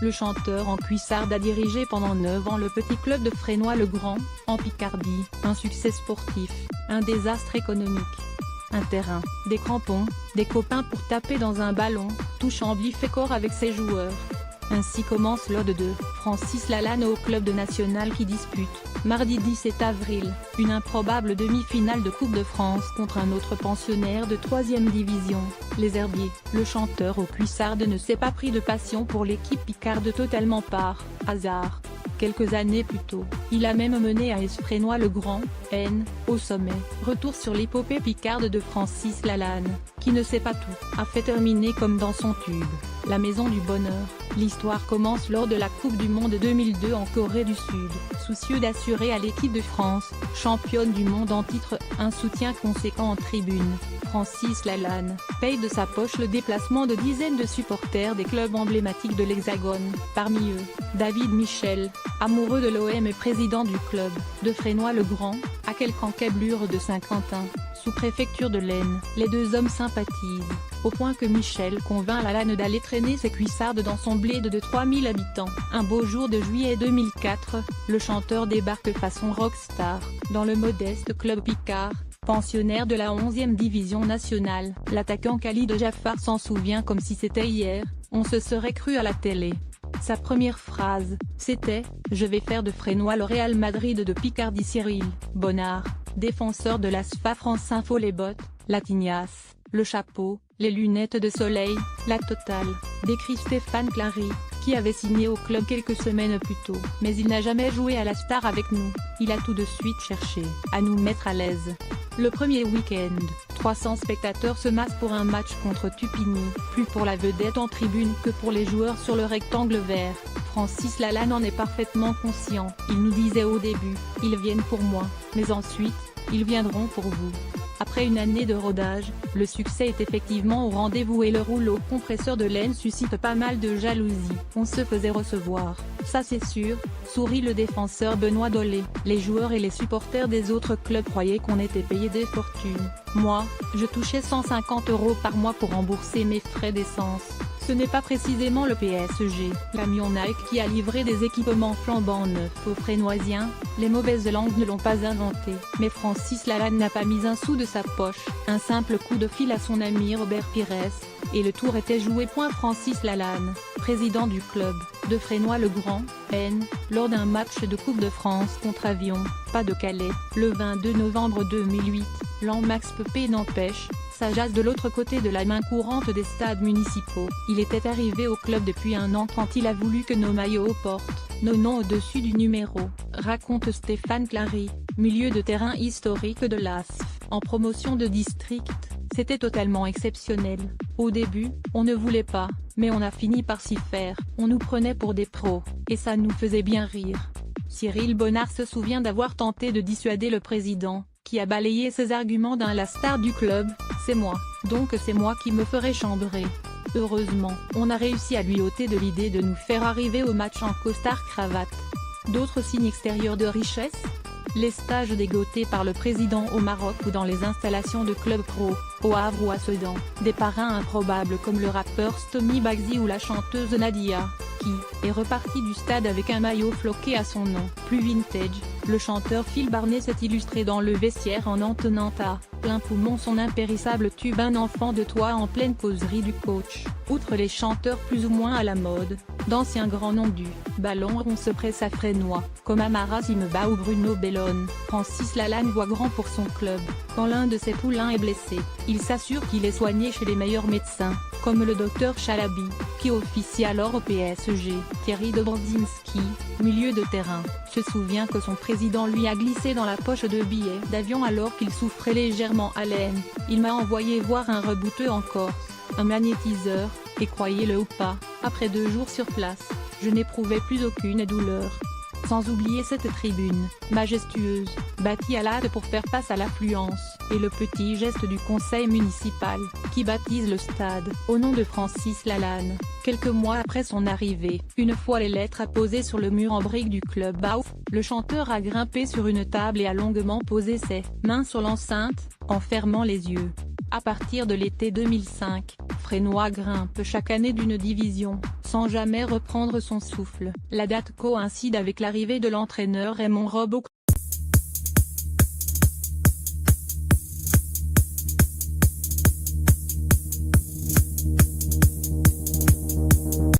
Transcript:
Le chanteur en cuissarde a dirigé pendant 9 ans le petit club de Fresnoy-le-Grand, en Picardie. Un succès sportif, un désastre économique. Un terrain, des crampons, des copains pour taper dans un ballon, tout Chambly fait corps avec ses joueurs. Ainsi commence l'ode de Francis Lalanne au club de national qui dispute, mardi 17 avril, une improbable demi-finale de Coupe de France contre un autre pensionnaire de 3e division, les Herbiers. Le chanteur aux cuissardes ne s'est pas pris de passion pour l'équipe picarde totalement par hasard. Quelques années plus tôt, il a même mené AS Fresnoy-le-Grand, N, au sommet. Retour sur l'épopée picarde de Francis Lalanne, qui ne sait pas tout, a fait terminer comme dans son tube, la maison du bonheur. L'histoire commence lors de la Coupe du Monde 2002 en Corée du Sud. Soucieux d'assurer à l'équipe de France, championne du monde en titre, un soutien conséquent en tribune, Francis Lalanne paye de sa poche le déplacement de dizaines de supporters des clubs emblématiques de l'Hexagone. Parmi eux, David Michel, amoureux de l'OM et président du club, de Fresnoy-le-Grand, à quelques encablures de Saint-Quentin, sous-préfecture de l'Aisne. Les deux hommes sympathisent, au point que Michel convainc Lalanne d'aller traîner ses cuissardes dans son bled de 3000 habitants. Un beau jour de juillet 2004, le chanteur débarque façon rockstar, dans le modeste club picard, pensionnaire de la 11e division nationale. L'attaquant Khalid Jaffar s'en souvient comme si c'était hier, on se serait cru à la télé. Sa première phrase, c'était « Je vais faire de Fresnoy le Real Madrid de Picardie ». Cyril Bonnard, défenseur de la SFA France Info. Les bottes, la tignasse, le chapeau, les lunettes de soleil, la totale, décrit Stéphane Clary, qui avait signé au club quelques semaines plus tôt. Mais il n'a jamais joué à la star avec nous, il a tout de suite cherché à nous mettre à l'aise. Le premier week-end, 300 spectateurs se massent pour un match contre Tupigny, plus pour la vedette en tribune que pour les joueurs sur le rectangle vert. Francis Lalanne en est parfaitement conscient. Il nous disait au début, ils viennent pour moi, mais ensuite, ils viendront pour vous. Après une année de rodage, le succès est effectivement au rendez-vous et le rouleau compresseur de laine suscite pas mal de jalousie. On se faisait recevoir, ça c'est sûr, sourit le défenseur Benoît Dolé. Les joueurs et les supporters des autres clubs croyaient qu'on était payé des fortunes. Moi, je touchais 150 € par mois pour rembourser mes frais d'essence. Ce n'est pas précisément le PSG, camion Nike qui a livré des équipements flambant neufs aux Fresnoisiens, les mauvaises langues ne l'ont pas inventé. Mais Francis Lalanne n'a pas mis un sou de sa poche, un simple coup de fil à son ami Robert Pires, et le tour était joué. Francis Lalanne, président du club, de Fresnoy-le-Grand, N, lors d'un match de Coupe de France contre Avion, pas de Calais, le 22 novembre 2008, l'Anmax Pepé n'empêche, ça jase de l'autre côté de la main courante des stades municipaux. Il était arrivé au club depuis un an quand il a voulu que nos maillots portent nos noms au-dessus du numéro, raconte Stéphane Clary, milieu de terrain historique de l'ASF. En promotion de district, c'était totalement exceptionnel. Au début, on ne voulait pas, mais on a fini par s'y faire. On nous prenait pour des pros, et ça nous faisait bien rire. Cyril Bonnard se souvient d'avoir tenté de dissuader le président, qui a balayé ses arguments d'un la star du club, c'est moi, donc c'est moi qui me ferai chambrer. Heureusement, on a réussi à lui ôter de l'idée de nous faire arriver au match en costard-cravate. D'autres signes extérieurs de richesse ? Les stages dégotés par le président au Maroc ou dans les installations de clubs pro, au Havre ou à Sedan. Des parrains improbables comme le rappeur Stomy Bagzi ou la chanteuse Nadia, qui est reparti du stade avec un maillot floqué à son nom. Plus vintage, le chanteur Phil Barnet s'est illustré dans le vestiaire en entonnant à plein poumon son impérissable tube Un enfant de toi en pleine causerie du coach. Outre les chanteurs plus ou moins à la mode, d'anciens grands noms du ballon rond se pressent à Fresnoy, comme Amara Simba ou Bruno Bellone. Francis Lalanne voit grand pour son club. Quand l'un de ses poulains est blessé, il s'assure qu'il est soigné chez les meilleurs médecins, comme le docteur Chalabi, qui officie alors au PSG. Thierry Dobrzinski, milieu de terrain, se souvient que son président lui a glissé dans la poche de billets d'avion alors qu'il souffrait légèrement à l'aine. Il m'a envoyé voir un rebouteux en Corse, un magnétiseur, et croyez-le ou pas, après 2 jours sur place, je n'éprouvais plus aucune douleur. Sans oublier cette tribune, majestueuse, bâtie à l'hâte pour faire face à l'affluence, et le petit geste du conseil municipal, qui baptise le stade, au nom de Francis Lalanne. Quelques mois après son arrivée, une fois les lettres apposées sur le mur en briques du club Baouf, le chanteur a grimpé sur une table et a longuement posé ses mains sur l'enceinte, en fermant les yeux. À partir de l'été 2005, Fresnoy grimpe chaque année d'une division, sans jamais reprendre son souffle. La date coïncide avec l'arrivée de l'entraîneur Raymond Rebot.